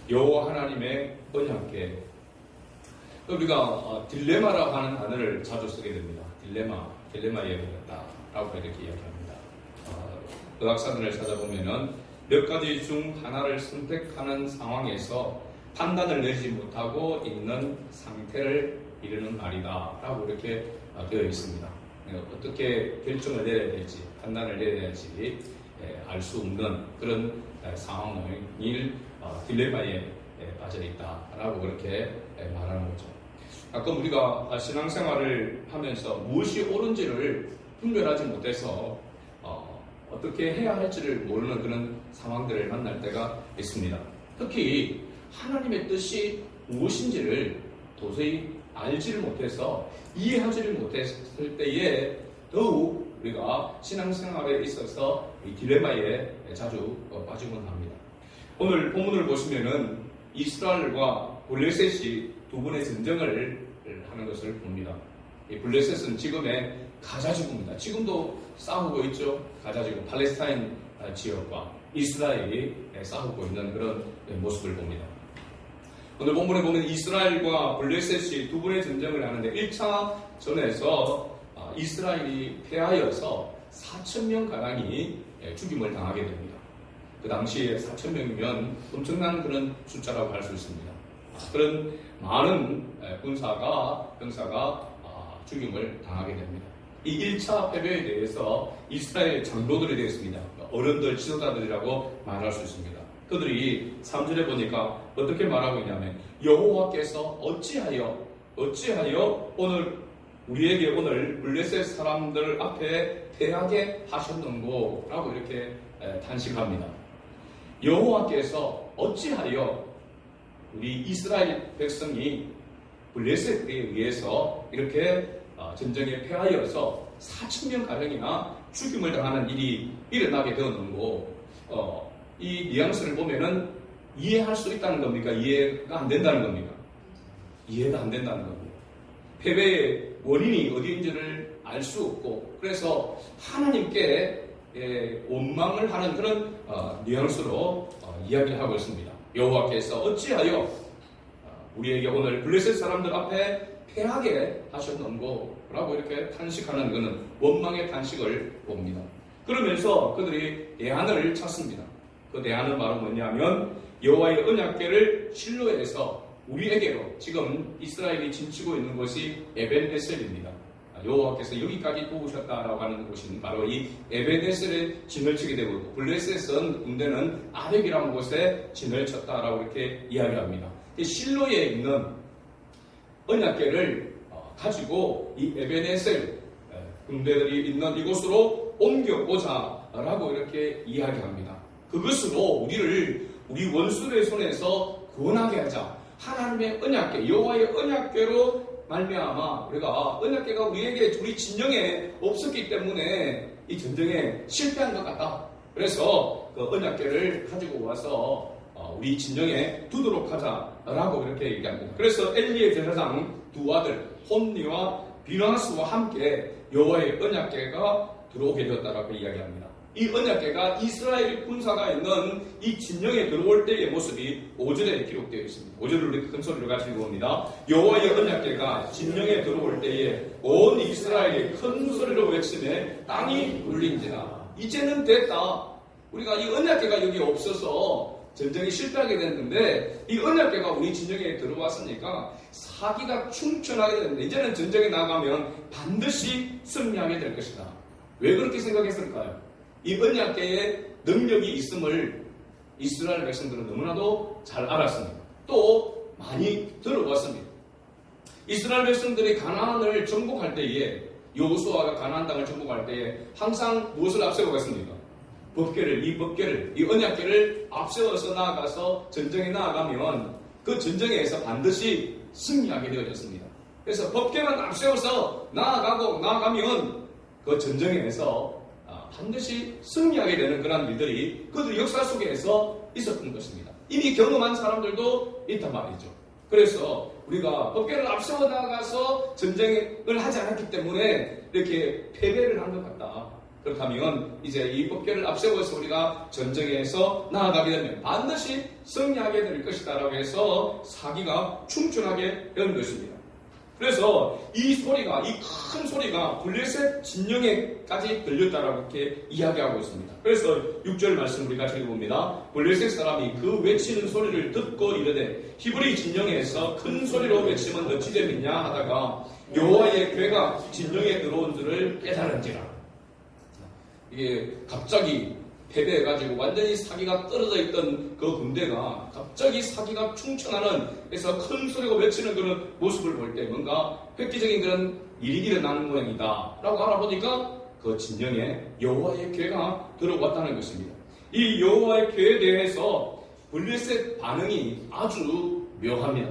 여호와 하나님의 언약궤. 우리가 딜레마라고 하는 단어를 자주 쓰게 됩니다. 딜레마에 걸렸다라고 이렇게 이야기합니다. 의학사전을 찾아보면은 몇 가지 중 하나를 선택하는 상황에서 판단을 내지 못하고 있는 상태를 이르는 말이다라고 이렇게 되어 있습니다. 어떻게 결정을 내려야 될지, 판단을 내려야 될지 알 수 없는 그런 상황을 딜레마에 빠져 있다라고 그렇게 말하는 거죠. 가끔 우리가 신앙생활을 하면서 무엇이 옳은지를 분별하지 못해서 어떻게 해야 할지를 모르는 그런 상황들을 만날 때가 있습니다. 특히 하나님의 뜻이 무엇인지를 도저히 알지를 못해서 이해하지를 못했을 때에 더욱 우리가 신앙생활에 있어서 이 딜레마에 자주 빠지곤 합니다. 오늘 본문을 보시면은 이스라엘과 블레셋이 두 번의 전쟁을 하는 것을 봅니다. 이 블레셋은 지금의 가자지구입니다. 지금도 싸우고 있죠. 가자지구, 팔레스타인 지역과 이스라엘이 싸우고 있는 그런 모습을 봅니다. 오늘 본문에 보면 이스라엘과 블레셋이 두 번의 전쟁을 하는데 1차 전에서 이스라엘이 패하여서 4,000명가량이 죽임을 당하게 됩니다. 그 당시에 4,000명이면 엄청난 그런 숫자라고 할 수 있습니다. 그런 많은 병사가 죽임을 당하게 됩니다. 이 1차 패배에 대해서 이스라엘 장로들이 되었습니다. 어른들, 지도자들이라고 말할 수 있습니다. 그들이 3절에 보니까 어떻게 말하고 있냐면 여호와께서 어찌하여 우리에게 오늘 블레셋 사람들 앞에 패하게 하셨는고 라고 이렇게 탄식합니다. 여호와께서 어찌하여 우리 이스라엘 백성이 블레셋에 의해서 이렇게 전쟁에 패하여서 4,000명가량이나 죽임을 당하는 일이 일어나게 되었는고 이 뉘앙스를 보면은 이해할 수 있다는 겁니까? 이해가 안 된다는 겁니까? 이해가 안 된다는 겁니다. 패배의 원인이 어디인지를 알 수 없고 그래서 하나님께 원망을 하는 그런 뉘앙스로 이야기를 하고 있습니다. 여호와께서 어찌하여 우리에게 오늘 블레셋 사람들 앞에 패하게 하셨는고 라고 이렇게 탄식하는 것은 원망의 탄식을 봅니다. 그러면서 그들이 대안을 찾습니다. 그 대안은 바로 뭐냐면 여호와의 언약궤를 실로에서 우리에게로 지금 이스라엘이 진치고 있는 곳이 에벤에셀입니다. 여호와께서 여기까지 도우셨다라고 하는 곳이 바로 이 에벤에셀에 진을 치게 되고 블레셋은 군대는 아벡이라는 곳에 진을 쳤다라고 이렇게 이야기합니다. 실로에 있는 언약궤를 가지고 이 에벤에셀 군대들이 있는 이곳으로 옮겨보자라고 이렇게 이야기합니다. 그것으로 우리 원수의 손에서 구원하게 하자. 하나님의 언약궤, 여호와의 언약궤로 말미암아 우리가 언약궤가 우리 진영에 없었기 때문에 이 전쟁에 실패한 것 같다. 그래서 그 언약궤를 가지고 와서 우리 진영에 두도록 하자라고 이렇게 얘기합니다. 그래서 엘리의 제사장 두 아들 혼니와 비나스와 함께 여호와의 언약궤가 들어오게 되었다라고 이야기합니다. 이 언약궤가 이스라엘 군사가 있는 이 진영에 들어올 때의 모습이 5절에 기록되어 있습니다. 5절을 우리 큰 소리로 같이 읽어봅니다. 여호와의 언약궤가 진영에 들어올 때에 온 이스라엘이 큰 소리로 외치며 땅이 울린지라. 이제는 됐다. 우리가 이 언약궤가 여기 없어서 전쟁이 실패하게 됐는데 이 언약궤가 우리 진영에 들어왔으니까 사기가 충천하게 됐는데 이제는 전쟁에 나가면 반드시 승리하게 될 것이다. 왜 그렇게 생각했을까요? 이 언약궤의 능력이 있음을 이스라엘 백성들은 너무나도 잘 알았습니다. 또 많이 들어봤습니다. 이스라엘 백성들이 가나안을 정복할 때에 여호수아가 가나안 땅을 정복할 때에 항상 무엇을 앞세워 갔습니까? 이 언약궤를 앞세워서 나아가서 전쟁에 나아가면 그 전쟁에서 반드시 승리하게 되어졌습니다. 그래서 법궤만 앞세워서 나아가면 그 전쟁에서 반드시 승리하게 되는 그런 일들이 그들 역사 속에서 있었던 것입니다. 이미 경험한 사람들도 있단 말이죠. 그래서 우리가 법궤를 앞세워 나가서 전쟁을 하지 않았기 때문에 이렇게 패배를 한 것 같다. 그렇다면 이제 이 법궤를 앞세워서 우리가 전쟁에서 나아가게 되면 반드시 승리하게 될 것이다 라고 해서 사기가 충천하게 된 것입니다. 그래서 이 소리가, 이 큰 소리가 블레셋 진영에까지 들렸다라고 이렇게 이야기하고 있습니다. 그래서 6절 말씀 우리가 읽어봅니다. 블레셋 사람이 그 외치는 소리를 듣고 이르되 히브리 진영에서 큰 소리로 외치면 어찌 재밌냐 하다가 여호와의 궤가 진영에 들어온 줄을 깨달은지라. 이게 갑자기 패배해가지고 완전히 사기가 떨어져 있던 그 군대가 갑자기 사기가 충천하는, 그래서 큰 소리가 외치는 그런 모습을 볼 때 뭔가 획기적인 그런 일이 일어나는 모양이다 라고 알아보니까 그 진영에 여호와의 궤가 들어왔다는 것입니다. 이 여호와의 궤에 대해서 블레셋 반응이 아주 묘합니다.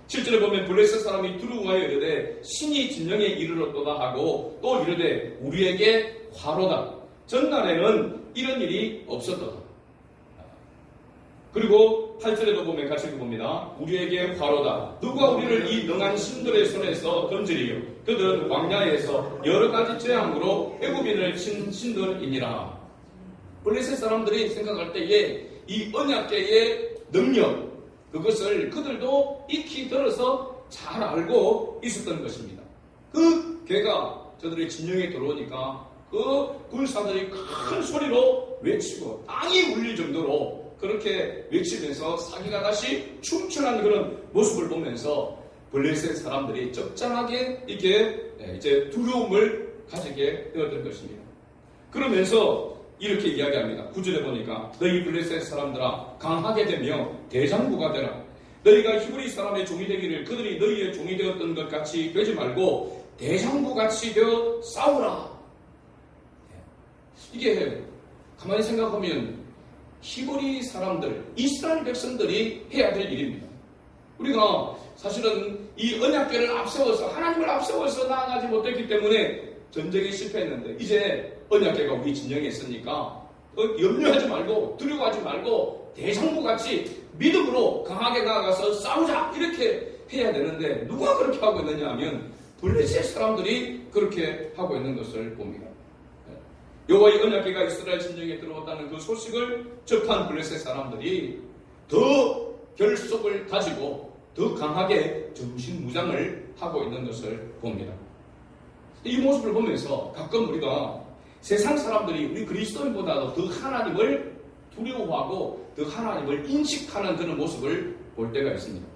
7절에 보면 블레셋 사람이 두루와여 이르되 신이 진영에 이르렀도다 하고 또 이르되 우리에게 화로다. 전날에는 이런 일이 없었다. 그리고 8절에도 보면 같이 읽어봅니다. 우리에게 화로다. 누가 우리를 이 능한 신들의 손에서 건지리요. 그들은 광야에서 여러 가지 재앙으로 애굽인을 친 신들이니라. 블레셋 사람들이 생각할 때에 이 언약궤의 능력, 그것을 그들도 익히 들어서 잘 알고 있었던 것입니다. 그 궤가 저들의 진영에 들어오니까 그 군사들이 큰 소리로 외치고 땅이 울릴 정도로 그렇게 외치면서 사기가 다시 충천한 그런 모습을 보면서 블레셋 사람들이 적잖하게 이게 이제 두려움을 가지게 되었던 것입니다. 그러면서 이렇게 이야기합니다. 9절에 보니까 너희 블레셋 사람들아 강하게 되며 대장부가 되라. 너희가 히브리 사람의 종이 되기를 그들이 너희의 종이 되었던 것 같이 되지 말고 대장부 같이 되어 싸우라. 이게 가만히 생각하면 히브리 사람들, 이스라엘 백성들이 해야 될 일입니다. 우리가 사실은 이 언약궤를 앞세워서 하나님을 앞세워서 나아가지 못했기 때문에 전쟁에 실패했는데 이제 언약궤가 우리 진영에 있으니까 염려하지 말고 두려워하지 말고 대장부같이 믿음으로 강하게 나아가서 싸우자 이렇게 해야 되는데 누가 그렇게 하고 있느냐 하면 블레셋 사람들이 그렇게 하고 있는 것을 봅니다. 여호와의 언약궤가 이스라엘 진영에 들어왔다는 그 소식을 접한 블레셋 사람들이 더 결속을 가지고 더 강하게 정신무장을 하고 있는 것을 봅니다. 이 모습을 보면서 가끔 우리가 세상 사람들이 우리 그리스도인보다도 더 하나님을 두려워하고 더 하나님을 인식하는 그런 모습을 볼 때가 있습니다.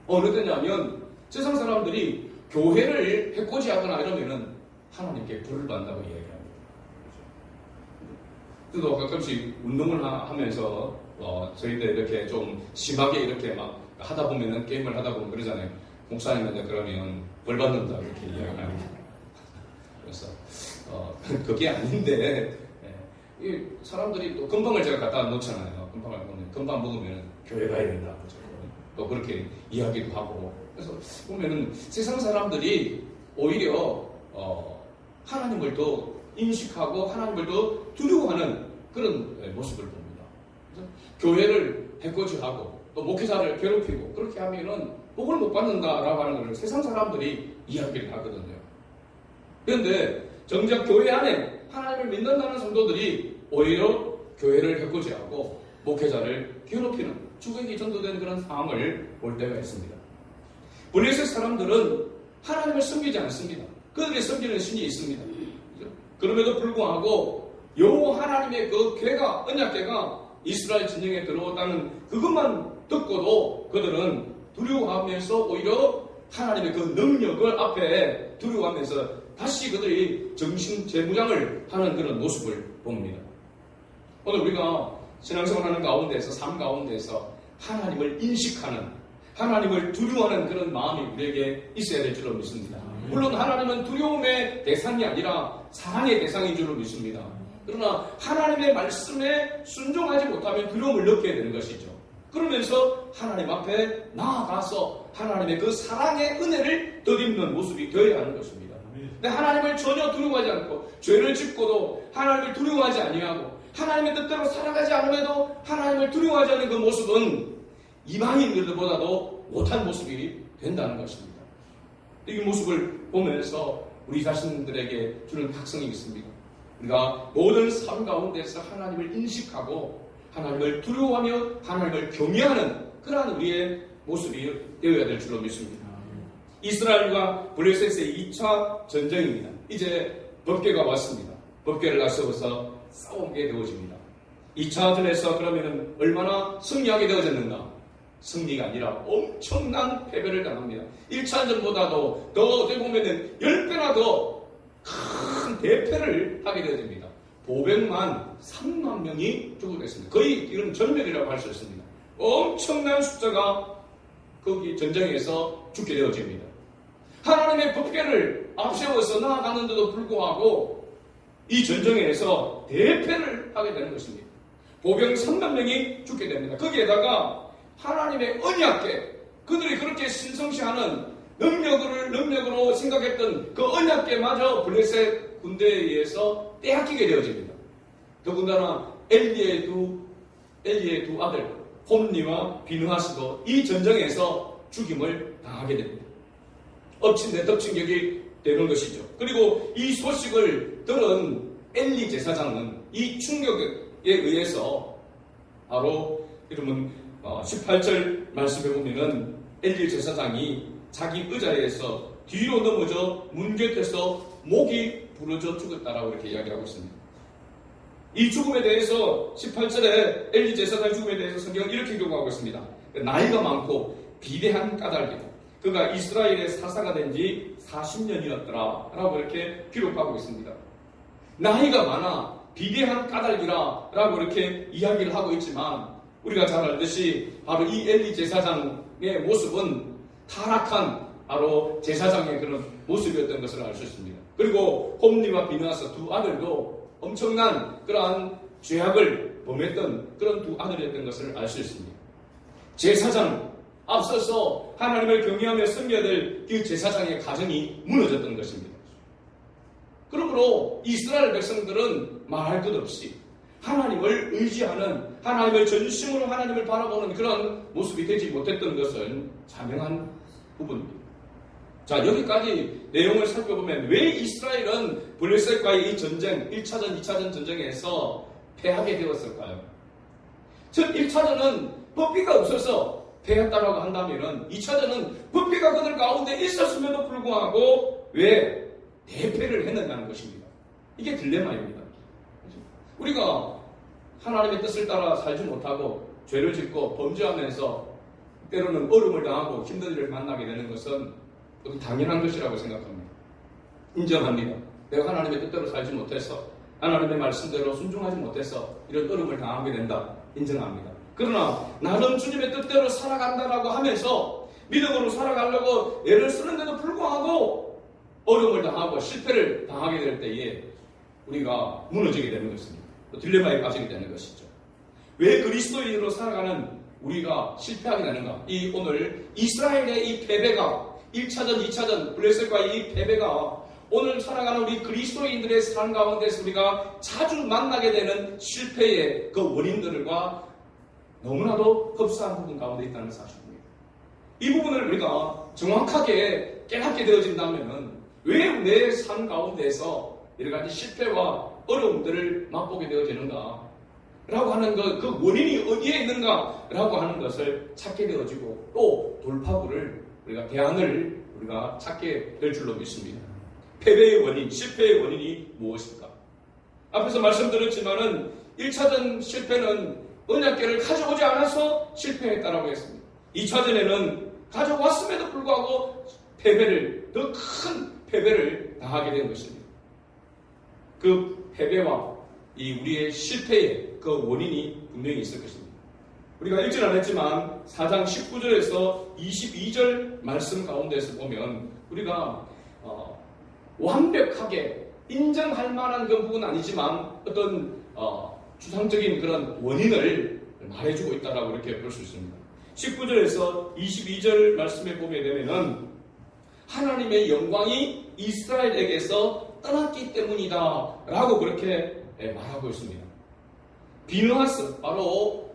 어느 때냐면 세상 사람들이 교회를 해코지하거나 이러면은 하나님께 불을 받는다고 이야기합니다. 저도 가끔씩 운동을 하면서 저희들 이렇게 좀 심하게 이렇게 막 하다 보면은 게임을 하다 보면 그러잖아요. 목사님한테 그러면 벌 받는다 이렇게 이야기합니다. 그래서 그게 아닌데 이 사람들이 또 금방을 제가 갖다 놓잖아요. 금방을 보면 금방 먹으면 교회 가야 된다. 또 그렇게 이야기도 하고 그래서 보면은 세상 사람들이 오히려 하나님을 더 인식하고 하나님을 더 두려워하는 그런 모습을 봅니다. 교회를 해코지하고 또 목회자를 괴롭히고 그렇게 하면은 복을 못 받는다라고 하는 것을 세상 사람들이 이야기를 하거든요. 그런데 정작 교회 안에 하나님을 믿는다는 성도들이 오히려 교회를 해코지하고 목회자를 괴롭히는 주객이 전도된 그런 상황을 볼 때가 있습니다. 블레셋 사람들은 하나님을 섬기지 않습니다. 그들이 섬기는 신이 있습니다. 그럼에도 불구하고 여호와 하나님의 그 궤가 언약궤가 이스라엘 진영에 들어왔다는 그것만 듣고도 그들은 두려워하면서 오히려 하나님의 그 능력을 앞에 두려워하면서 다시 그들이 정신재무장을 하는 그런 모습을 봅니다. 오늘 우리가 신앙생활하는 가운데서 삶 가운데서 하나님을 인식하는 하나님을 두려워하는 그런 마음이 우리에게 있어야 될 줄로 믿습니다. 물론 하나님은 두려움의 대상이 아니라 사랑의 대상인 줄로 믿습니다. 그러나 하나님의 말씀에 순종하지 못하면 두려움을 느끼게 되는 것이죠. 그러면서 하나님 앞에 나아가서 하나님의 그 사랑의 은혜를 덧입는 모습이 되어야 하는 것입니다. 근데 하나님을 전혀 두려워하지 않고 죄를 짓고도 하나님을 두려워하지 아니하고 하나님의 뜻대로 살아가지 않음에도 하나님을 두려워하지 않는 그 모습은 이방인들보다도 못한 모습이 된다는 것입니다. 이 모습을 보면서 우리 자신들에게 주는 각성이 있습니다. 우리가 모든 삶 가운데서 하나님을 인식하고 하나님을 두려워하며 하나님을 경외하는 그러한 우리의 모습이 되어야 될 줄로 믿습니다. 이스라엘과 블레셋의 2차 전쟁입니다. 이제 법궤가 왔습니다. 법궤를 앞세워서 싸우게 되어집니다. 2차전에서 그러면 얼마나 승리하게 되어졌는가? 승리가 아니라 엄청난 패배를 당합니다. 1차전보다도 더 어떻게 보면 10배나 더 큰 대패를 하게 되어집니다. 보병만 3만 명이 죽게 됐습니다. 거의 이런 전멸이라고 할 수 있습니다. 엄청난 숫자가 거기 전쟁에서 죽게 되어집니다. 하나님의 법궤를 앞세워서 나아가는데도 불구하고 이 전쟁에서 대패를 하게 되는 것입니다. 보병 3만 명이 죽게 됩니다. 거기에다가 하나님의 언약궤, 그들이 그렇게 신성시하는 능력으로 생각했던 그 언약궤마저 블레셋 군대에 의해서 빼앗기게 되어집니다. 더군다나 엘리의 두 아들 홈니와 비느하스도 이 전쟁에서 죽임을 당하게 됩니다. 엎친 데 덮친 격이 되는 것이죠. 그리고 이 소식을 들은 엘리 제사장은 이 충격에 의해서 바로 이러면 18절 말씀에 보면은 엘리 제사장이 자기 의자에서 뒤로 넘어져 문 곁에서 목이 부러져 죽었다라고 이렇게 이야기하고 있습니다. 이 죽음에 대해서 18절에 엘리 제사장 죽음에 대해서 성경은 이렇게 기록하고 있습니다. 나이가 많고 비대한 까닭이다. 그가 이스라엘의 사사가 된 지 40년이었더라 라고 이렇게 기록하고 있습니다. 나이가 많아 비대한 까닭이라 라고 이렇게 이야기를 하고 있지만 우리가 잘 알듯이 바로 이 엘리 제사장의 모습은 타락한 바로 제사장의 그런 모습이었던 것을 알 수 있습니다. 그리고 홈리와 비느하스 두 아들도 엄청난 그러한 죄악을 범했던 그런 두 아들이었던 것을 알 수 있습니다. 제사장 앞서서 하나님을 경외하며 섬겨야 될 그 제사장의 가정이 무너졌던 것입니다. 그러므로 이스라엘 백성들은 말할 것 없이 하나님을 의지하는, 하나님을 전심으로 하나님을 바라보는 그런 모습이 되지 못했던 것은 자명한 부분입니다. 자, 여기까지 내용을 살펴보면 왜 이스라엘은 블레셋과의 이 전쟁, 1차전, 2차전 전쟁에서 패하게 되었을까요? 즉 1차전은 법궤가 없어서 패했다라고 한다면 2차전은 법궤가 그들 가운데 있었음에도 불구하고 왜 대패를 했느냐는 것입니다. 이게 딜레마입니다. 우리가 하나님의 뜻을 따라 살지 못하고 죄를 짓고 범죄하면서 때로는 어려움을 당하고 힘든 일을 만나게 되는 것은 당연한 것이라고 생각합니다. 인정합니다. 내가 하나님의 뜻대로 살지 못해서 하나님의 말씀대로 순종하지 못해서 이런 어려움을 당하게 된다. 인정합니다. 그러나 나는 주님의 뜻대로 살아간다라고 하면서 믿음으로 살아가려고 애를 쓰는데도 불구하고 어려움을 당하고 실패를 당하게 될 때에 우리가 무너지게 되는 것입니다. 딜레마에 빠지게 되는 것이죠. 왜 그리스도인으로 살아가는 우리가 실패하게 되는가? 이 오늘 이스라엘의 이 패배가 1차전, 2차전 블레셋과의 이 패배가 오늘 살아가는 우리 그리스도인들의 삶 가운데서 우리가 자주 만나게 되는 실패의 그 원인들과 너무나도 흡사한 부분 가운데 있다는 사실입니다. 이 부분을 우리가 정확하게 깨닫게 되어진다면 왜 내 삶 가운데서 여러 가지 실패와 어려움들을 맛보게 되어지는가 라고 하는 그 원인이 어디에 있는가 라고 하는 것을 찾게 되어지고 또 돌파구를 우리가 대안을 우리가 찾게 될 줄로 믿습니다. 패배의 원인, 실패의 원인이 무엇일까? 앞에서 말씀드렸지만은 1차전 실패는 언약궤를 가져오지 않아서 실패했다라고 했습니다. 2차전에는 가져왔음에도 불구하고 더 큰 패배를 당하게 된 것입니다. 그 패배와 이 우리의 실패의 그 원인이 분명히 있을 것입니다. 우리가 읽지는 않았지만 4장 19절에서 22절 말씀 가운데서 보면 우리가 완벽하게 인정할 만한 그 부분은 아니지만 어떤 추상적인 그런 원인을 말해주고 있다라고 이렇게 볼 수 있습니다. 19절에서 22절 말씀에 보게 되면은 하나님의 영광이 이스라엘에게서 떠났기 때문이다 라고 그렇게 말하고 있습니다. 비느하스, 바로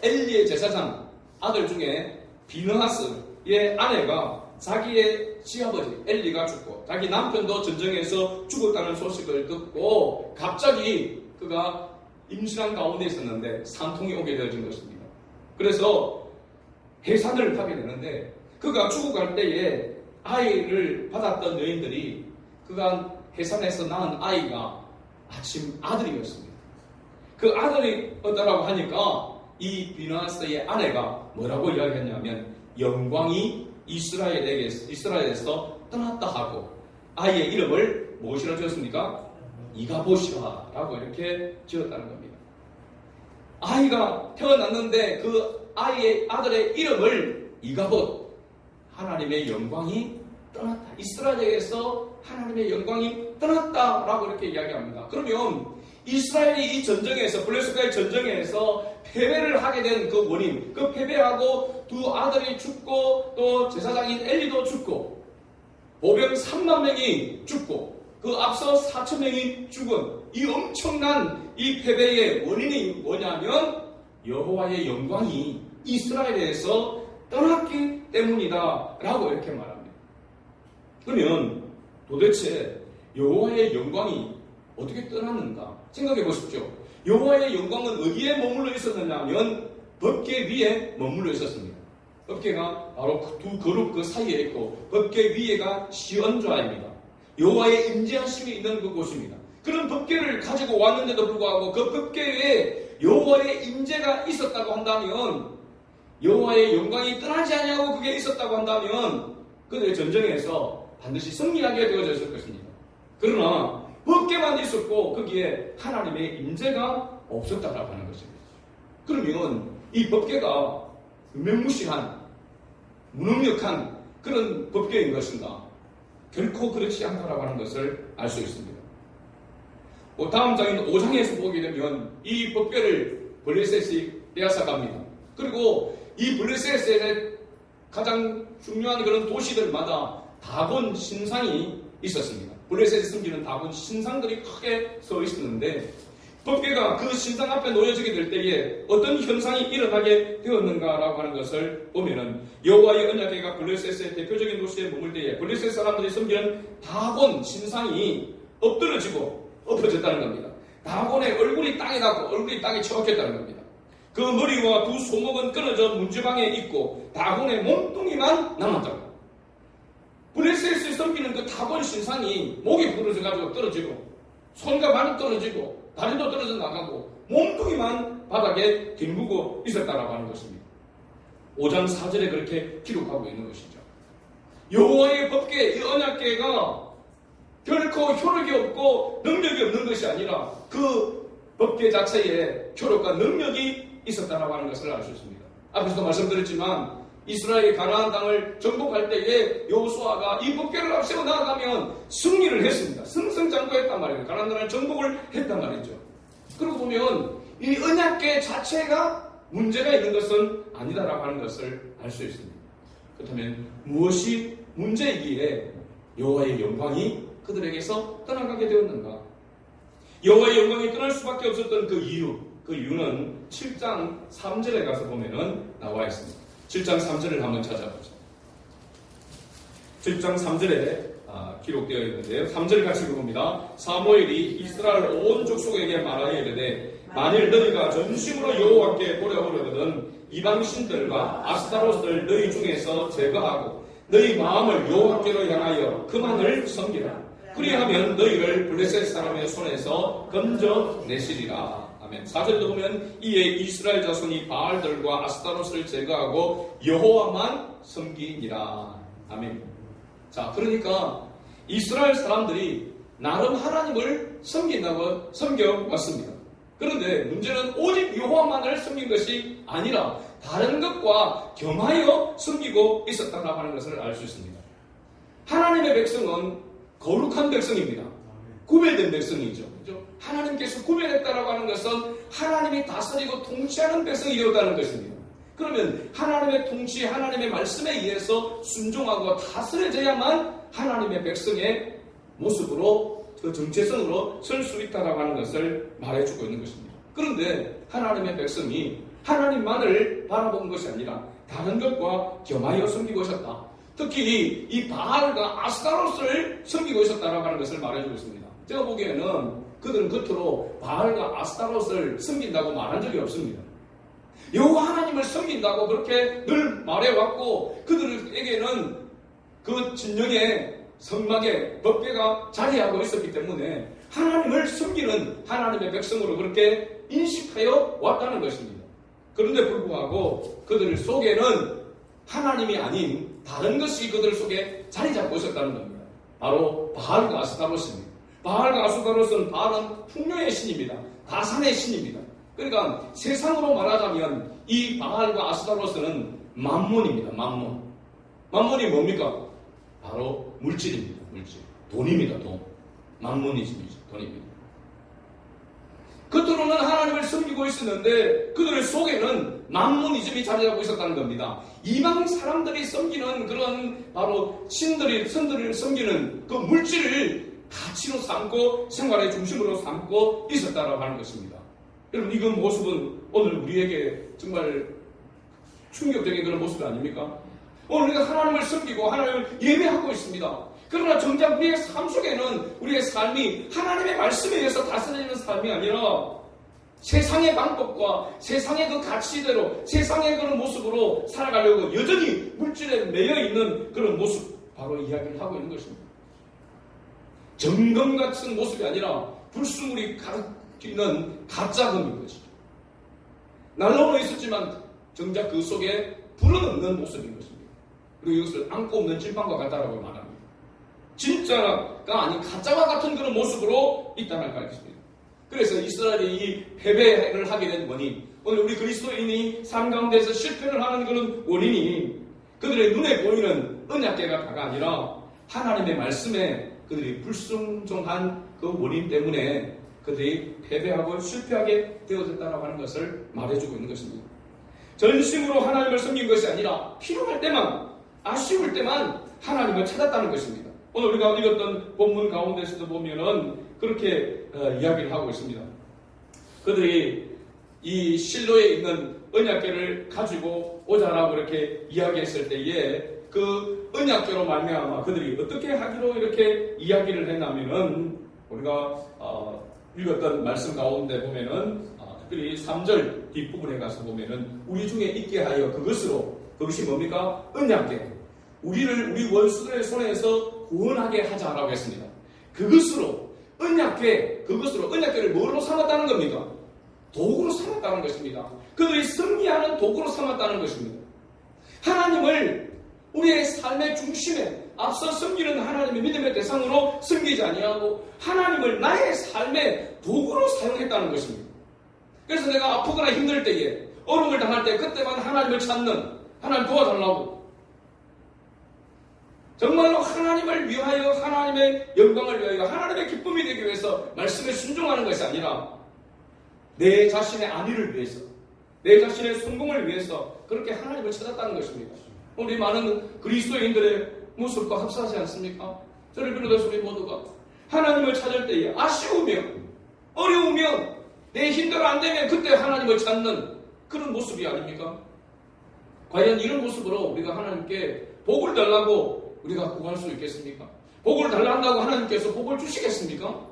엘리의 제사장 아들 중에 비느하스의 아내가 자기의 시아버지 엘리가 죽고 자기 남편도 전쟁에서 죽었다는 소식을 듣고 갑자기 그가 임신한 가운데 있었는데 산통이 오게 되어진 것입니다. 그래서 해산을 하게 되는데 그가 죽어갈 때에 아이를 받았던 여인들이 그가 해산에서 낳은 아이가 아침 아들이었습니다. 그 아들이 어떠라고 하니까 이 비나스의 아내가 뭐라고 이야기했냐면 영광이 이스라엘에서 떠났다 하고 아이의 이름을 무엇이라 지었습니까? 이가봇이라 라고 이렇게 지었다는 겁니다. 아이가 태어났는데 그 아들의 이름을 이가봇, 하나님의 영광이 떠났다. 이스라엘에서 하나님의 영광이 떠났다라고 이렇게 이야기합니다. 그러면 이스라엘이 이 전쟁에서 블레셋과의 전쟁에서 패배를 하게 된 그 원인, 그 패배하고 두 아들이 죽고 또 제사장인 엘리도 죽고 보병 3만 명이 죽고 그 앞서 4천 명이 죽은 이 엄청난 이 패배의 원인이 뭐냐면 여호와의 영광이 이스라엘에서 떠났기 때문이다 라고 이렇게 말합니다. 그러면 도대체 여호와의 영광이 어떻게 떠났는가 생각해 보십시오. 여호와의 영광은 어디에 머물러 있었느냐 하면 법궤 위에 머물러 있었습니다. 법궤가 바로 두 그룹 그 사이에 있고 법궤 위에가 시언좌입니다. 여호와의 임재하심이 있는 그곳입니다. 그런 법궤를 가지고 왔는데도 불구하고 그 법궤에 여호와의 임재가 있었다고 한다면 여호와의 영광이 떠나지 않냐고 그게 있었다고 한다면 그들의 전쟁에서 반드시 승리하게 되어졌을 것입니다. 그러나 법궤만 있었고 거기에 하나님의 임재가 없었다라고 하는 것입니다. 그러면 이 법궤가 유명무실한 무능력한 그런 법궤인 것인가? 결코 그렇지 않다라고 하는 것을 알 수 있습니다. 다음 장인 5장에서 보게 되면 이 법궤를 블레셋이 빼앗아갑니다. 그리고 이 블레셋의 가장 중요한 그런 도시들마다 다곤 신상이 있었습니다. 블레셋에 숨기는 다곤 신상들이 크게 서 있었는데 법궤가 그 신상 앞에 놓여지게 될 때에 어떤 현상이 일어나게 되었는가라고 하는 것을 보면은 여호와의 언약궤가 블레셋의 대표적인 도시에 머물 때에 블레셋 사람들이 섬기는 다곤 신상이 엎드러지고 엎어졌다는 겁니다. 다곤의 얼굴이 땅에 닿고 얼굴이 땅에 처박혔다는 겁니다. 그 머리와 두 소목은 끊어져 문지방에 있고 다곤의 몸뚱이만 남았다고. 블레셋을 섬기는 그 다곤 신상이 목이 부러져가지고 떨어지고 손과 발이 떨어지고 다리도 떨어져 나가고 몸뚱이만 바닥에 뒹구고 있었다라고 하는 것입니다. 5장 4절에 그렇게 기록하고 있는 것이죠. 여호와의 법궤, 이 언약궤가 결코 효력이 없고 능력이 없는 것이 아니라 그 법궤 자체에 효력과 능력이 있었다라고 하는 것을 알 수 있습니다. 앞에서도 말씀드렸지만 이스라엘이 가나안 땅을 정복할 때에 여호수아가 이 법궤를 앞세워 나아가면 승리를 했습니다. 승승장구했단 말이에요. 가나안 땅을 정복을 했단 말이죠. 그러고 보면 이 언약궤 자체가 문제가 있는 것은 아니다라고 하는 것을 알 수 있습니다. 그렇다면 무엇이 문제이기에 여호와의 영광이 그들에게서 떠나가게 되었는가? 여호와의 영광이 떠날 수밖에 없었던 그 이유는 7장 3절에 가서 보면은 나와 있습니다. 7장 3절을 한번 찾아보죠. 7장 3절에 기록되어 있는데요. 3절 같이 읽어봅니다. 사무엘이 이스라엘 온 족속에게 말하여 이르되 만일 너희가 전심으로 여호와께 돌아오려거든 이방 신들과 아스타롯을 너희 중에서 제거하고 너희 마음을 여호와께로 향하여 그만을 섬기라. 그리하면 너희를 블레셋 사람의 손에서 건져내시리라. 아멘. 4절도 보면 이에 이스라엘 자손이 바알들과 아스타롯을 제거하고 여호와만 섬기니라. 아멘. 자, 그러니까 이스라엘 사람들이 나름 하나님을 섬겨왔습니다. 그런데 문제는 오직 여호와만을 섬긴 것이 아니라 다른 것과 겸하여 섬기고 있었다고 하는 것을 알 수 있습니다. 하나님의 백성은 거룩한 백성입니다. 구별된 백성이죠. 그렇죠? 하나님께서 구별했다라고 하는 것은 하나님이 다스리고 통치하는 백성이 되었다는 것입니다. 그러면 하나님의 통치, 하나님의 말씀에 의해서 순종하고 다스려져야만 하나님의 백성의 모습으로 그 정체성으로 설 수 있다라고 하는 것을 말해주고 있는 것입니다. 그런데 하나님의 백성이 하나님만을 바라본 것이 아니라 다른 것과 겸하여 섬기고 있었다. 특히 이 바알과 아스타롯을 섬기고 있었다라고 하는 것을 말해주고 있습니다. 제가 보기에는 그들은 겉으로 바알과 아스타롯을 섬긴다고 말한 적이 없습니다. 여호와 하나님을 섬긴다고 그렇게 늘 말해왔고, 그들에게는 그 진영의 성막에 법궤가 자리하고 있었기 때문에 하나님을 섬기는 하나님의 백성으로 그렇게 인식하여 왔다는 것입니다. 그런데 불구하고 그들 속에는 하나님이 아닌 다른 것이 그들 속에 자리 잡고 있었다는 겁니다. 바로 바알과 아스타롯입니다. 바알과 아스타롯은, 바알은 풍요의 신입니다. 다산의 신입니다. 그러니까 세상으로 말하자면 이 바알과 아스타롯은 만몬입니다. 만몬. 만몬이 뭡니까? 바로 물질입니다. 물질. 돈입니다. 돈. 만몬이즘이죠. 돈입니다. 겉으로는 하나님을 섬기고 있었는데 그들의 속에는 만몬이즘이 자리 잡고 있었다는 겁니다. 이방 사람들이 섬기는 그런 바로 선들을 섬기는 그 물질을 가치로 삼고 생활의 중심으로 삼고 있었다라고 하는 것입니다. 여러분, 이 모습은 오늘 우리에게 정말 충격적인 그런 모습이 아닙니까? 오늘 우리가 하나님을 섬기고 하나님을 예배하고 있습니다. 그러나 정작 우리의 삶 속에는 우리의 삶이 하나님의 말씀에 의해서 다스려지는 삶이 아니라 세상의 방법과 세상의 그 가치대로, 세상의 그런 모습으로 살아가려고 여전히 물질에 매여 있는 그런 모습, 바로 이야기를 하고 있는 것입니다. 정금 같은 모습이 아니라 불순물이 가득 있는 가짜금인 것이죠. 날로는 있었지만 정작 그 속에 불은 없는 모습인 것입니다. 그리고 이것을 안고 없는 찔방과 같다라고 말합니다. 진짜가 아닌 가짜와 같은 그런 모습으로 있다는 것입니다. 그래서 이스라엘이 이 패배를 하게 된 원인, 오늘 우리 그리스도인이 삶 가운데서 실패를 하는 그런 원인이 그들의 눈에 보이는 언약궤가 다가 아니라 하나님의 말씀에 그들이 불순종한 그 원인 때문에 그들이 패배하고 실패하게 되어졌다고 하는 것을 말해주고 있는 것입니다. 전심으로 하나님을 섬긴 것이 아니라 필요할 때만, 아쉬울 때만 하나님을 찾았다는 것입니다. 오늘 우리가 읽었던 본문 가운데서도 보면은 그렇게 이야기를 하고 있습니다. 그들이 이 실로에 있는 언약궤를 가지고 오자라고 이렇게 이야기했을 때에 그 언약궤로 말미암아 그들이 어떻게 하기로 이렇게 이야기를 했냐면은 우리가 읽었던 말씀 가운데 보면은 특별히 3절 뒷부분에 가서 보면은 우리 중에 있게 하여 그것이 뭡니까? 언약궤. 우리 원수들의 손에서 구원하게 하자라고 했습니다. 그것으로 언약궤를 뭐로 삼았다는 겁니까? 도구로 삼았다는 것입니다. 그들이 승리하는 도구로 삼았다는 것입니다. 하나님을 우리의 삶의 중심에 앞서 섬기는 하나님의 믿음의 대상으로 섬기지 아니하고 하나님을 나의 삶의 도구로 사용했다는 것입니다. 그래서 내가 아프거나 힘들 때에, 어려움을 당할 때 그때만 하나님을 찾는, 하나님 도와달라고, 정말로 하나님을 위하여, 하나님의 영광을 위하여, 하나님의 기쁨이 되기 위해서 말씀에 순종하는 것이 아니라 내 자신의 안위를 위해서, 내 자신의 성공을 위해서 그렇게 하나님을 찾았다는 것입니다. 우리 많은 그리스도인들의 모습과 흡사하지 않습니까? 저를 비롯해서 우리 모두가 하나님을 찾을 때에 아쉬우면, 어려우면, 내 힘대로 안 되면 그때 하나님을 찾는 그런 모습이 아닙니까? 과연 이런 모습으로 우리가 하나님께 복을 달라고 우리가 구할 수 있겠습니까? 복을 달라 한다고 하나님께서 복을 주시겠습니까?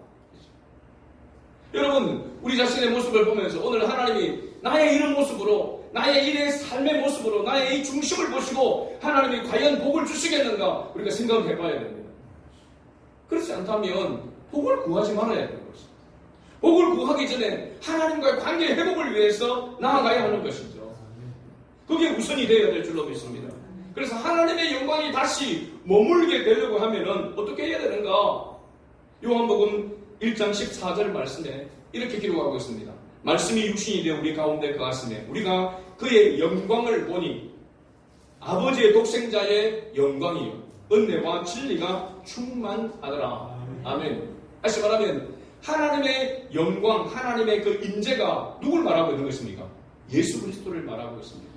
여러분, 우리 자신의 모습을 보면서 오늘 하나님이 나의 이런 모습으로, 나의 이의 삶의 모습으로, 나의 이 중심을 보시고 하나님이 과연 복을 주시겠는가 우리가 생각을 해봐야 됩니다. 그렇지 않다면 복을 구하지 말아야 되는 것입니다. 복을 구하기 전에 하나님과의 관계 회복을 위해서 나아가야 하는 것이죠. 그게 우선이 되어야 될 줄로 믿습니다. 그래서 하나님의 영광이 다시 머물게 되려고 하면은 어떻게 해야 되는가? 요한복음 1장 14절 말씀에 이렇게 기록하고 있습니다. 말씀이 육신이 되어 우리 가운데 거하시매 우리가 그의 영광을 보니 아버지의 독생자의 영광이요 은혜와 진리가 충만하더라. 아멘. 다시 말하면 하나님의 영광, 하나님의 그 임재가 누굴 말하고 있는 것입니까? 예수 그리스도를 말하고 있습니다.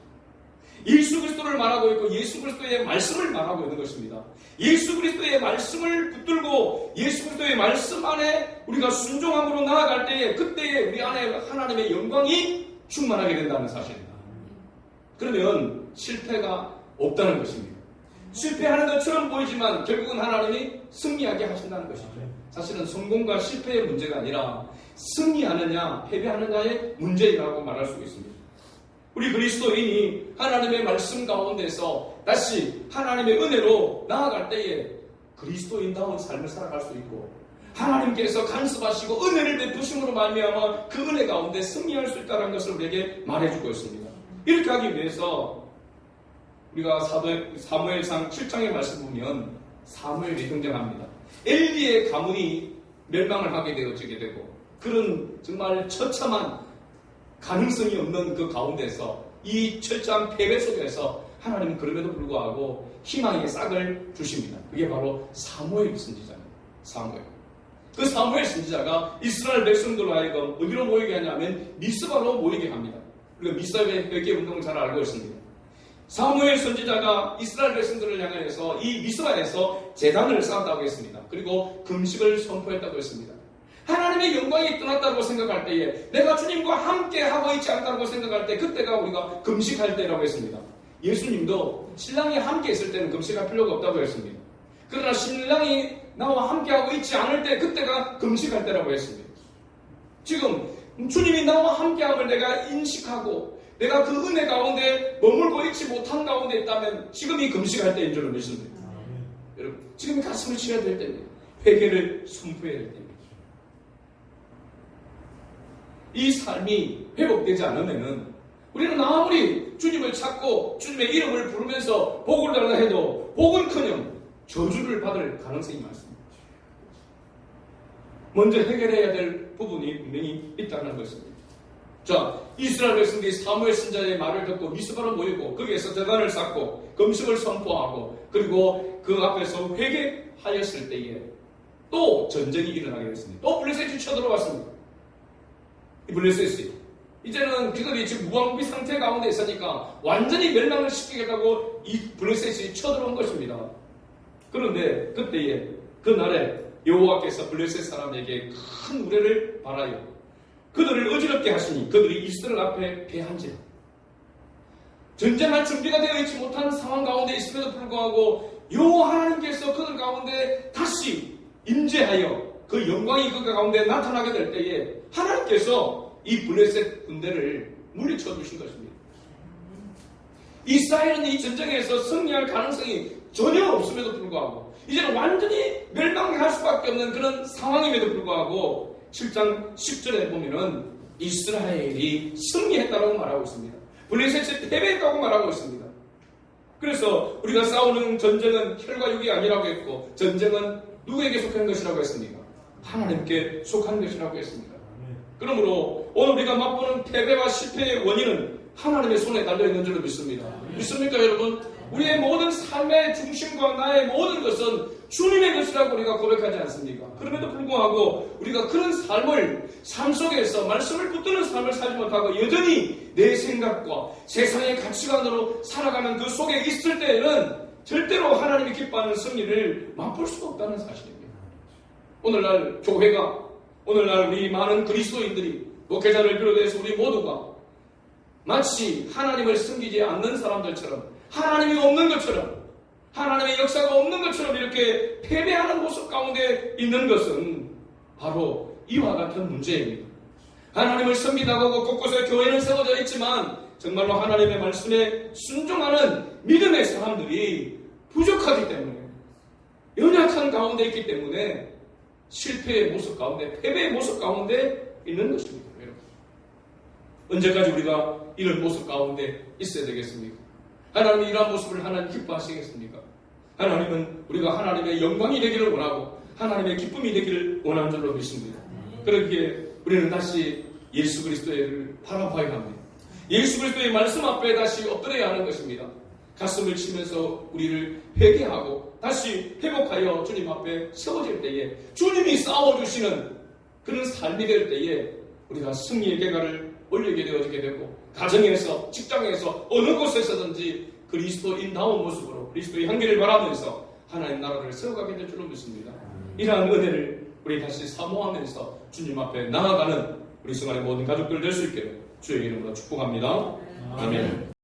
예수 그리스도를 말하고 있고 예수 그리스도의 말씀을 말하고 있는 것입니다. 예수 그리스도의 말씀을 붙들고 예수 그리스도의 말씀 안에 우리가 순종함으로 나아갈 때에 그때에 우리 안에 하나님의 영광이 충만하게 된다는 사실입니다. 그러면 실패가 없다는 것입니다. 실패하는 것처럼 보이지만 결국은 하나님이 승리하게 하신다는 것이죠. 사실은 성공과 실패의 문제가 아니라 승리하느냐 패배하느냐의 문제라고 말할 수 있습니다. 우리 그리스도인이 하나님의 말씀 가운데서 다시 하나님의 은혜로 나아갈 때에 그리스도인다운 삶을 살아갈 수 있고, 하나님께서 간섭하시고 은혜를 베푸심으로 말미암아 그 은혜 가운데 승리할 수 있다는 것을 우리에게 말해주고 있습니다. 이렇게 하기 위해서 우리가 사무엘상 7장의 말씀 보면 사무엘이 등장합니다. 엘리의 가문이 멸망을 하게 되어지게 되고, 그런 정말 처참한 가능성이 없는 그 가운데서 이 철저한 패배 속에서 하나님은 그럼에도 불구하고 희망의 싹을 주십니다. 그게 바로 사무엘 선지자입니다. 사무엘. 그 사무엘 선지자가 이스라엘 백성들로 하여금 어디로 모이게 하냐면 미스바로 모이게 합니다. 우리가 미스바의 회개 운동을 잘 알고 있습니다. 사무엘 선지자가 이스라엘 백성들을 향해서 이 미스바에서 제단을 쌓았다고 했습니다. 그리고 금식을 선포했다고 했습니다. 하나님의 영광이 떠났다고 생각할 때에, 내가 주님과 함께 하고 있지 않다고 생각할 때, 그때가 우리가 금식할 때라고 했습니다. 예수님도 신랑이 함께 있을 때는 금식할 필요가 없다고 했습니다. 그러나 신랑이 나와 함께 하고 있지 않을 때, 그때가 금식할 때라고 했습니다. 지금 주님이 나와 함께함을 내가 인식하고 내가 그 은혜 가운데 머물고 있지 못한 가운데 있다면 지금이 금식할 때인 줄로 믿습니다. 여러분, 지금이 가슴을 치러야 될 때입니다. 회개를 선포해야 될 때입니다. 이 삶이 회복되지 않으면은 우리는 아무리 주님을 찾고 주님의 이름을 부르면서 복을 달라 해도 복은커녕 저주를 받을 가능성이 많습니다. 먼저 해결해야 될 부분이 분명히 있다는 것입니다. 자, 이스라엘 백성들이 사무엘 선지자의 말을 듣고 미스바로 모이고 거기에서 제단을 쌓고 금식을 선포하고 그리고 그 앞에서 회개하였을 때에 또 전쟁이 일어나게 됐습니다. 또 블레셋이 쳐들어왔습니다. 이 블레셋이 이제는 그들이 지금 무방비 상태 가운데 있으니까 완전히 멸망을 시키겠다고 이 블레셋이 쳐들어온 것입니다. 그런데 그때에 그날에 여호와께서 블레셋 사람에게 큰 우레를 발하여 그들을 어지럽게 하시니 그들이 이스라엘 앞에 패한지라. 전쟁할 준비가 되어 있지 못한 상황 가운데 있음에도 불구하고 여호와 하나님께서 그들 가운데 다시 임재하여 그 영광이 그 가운데 나타나게 될 때에 하나님께서 이 블레셋 군대를 물리쳐 주신 것입니다. 이스라엘은 이 전쟁에서 승리할 가능성이 전혀 없음에도 불구하고 이제는 완전히 멸망할 수밖에 없는 그런 상황임에도 불구하고 7장 10절에 보면은 이스라엘이 승리했다고 말하고 있습니다. 블레셋이 패배했다고 말하고 있습니다. 그래서 우리가 싸우는 전쟁은 혈과 육이 아니라고 했고 전쟁은 누구에게 속한 것이라고 했습니까? 하나님께 속한 것이라고 했습니다. 그러므로 오늘 우리가 맛보는 패배와 실패의 원인은 하나님의 손에 달려있는 줄로 믿습니다. 믿습니까 여러분? 우리의 모든 삶의 중심과 나의 모든 것은 주님의 것이라고 우리가 고백하지 않습니까? 그럼에도 불구하고 우리가 그런 삶 속에서 말씀을 붙드는 삶을 살지 못하고 여전히 내 생각과 세상의 가치관으로 살아가는 그 속에 있을 때에는 절대로 하나님이 기뻐하는 승리를 맛볼 수가 없다는 사실입니다. 오늘날 교회가, 오늘날 우리 많은 그리스도인들이, 목회자를 비롯해서 우리 모두가 마치 하나님을 섬기지 않는 사람들처럼, 하나님이 없는 것처럼, 하나님의 역사가 없는 것처럼 이렇게 패배하는 모습 가운데 있는 것은 바로 이와 같은 문제입니다. 하나님을 섬기다고 하고 곳곳에 교회는 세워져 있지만 정말로 하나님의 말씀에 순종하는 믿음의 사람들이 부족하기 때문에, 연약한 가운데 있기 때문에 실패의 모습 가운데, 패배의 모습 가운데 있는 것입니다. 여러분, 언제까지 우리가 이런 모습 가운데 있어야 되겠습니까? 하나님이 이러한 모습을 하나님 기뻐하시겠습니까? 하나님은 우리가 하나님의 영광이 되기를 원하고 하나님의 기쁨이 되기를 원하는 줄로 믿습니다. 그러기에 우리는 다시 예수 그리스도를 바라봐야 합니다. 예수 그리스도의 말씀 앞에 다시 엎드려야 하는 것입니다. 가슴을 치면서 우리를 회개하고 다시 회복하여 주님 앞에 세워질 때에 주님이 싸워주시는 그런 삶이 될 때에 우리가 승리의 계가를 올리게 되어지게 되고 가정에서, 직장에서, 어느 곳에서든지 그리스도인다운 모습으로 그리스도의 향기를 바라면서 하나님 나라를 세워가게 될 줄로 믿습니다. 이러한 은혜를 우리 다시 사모하면서 주님 앞에 나아가는 우리 성안의 모든 가족들 될 수 있게 주의 이름으로 축복합니다. 아멘.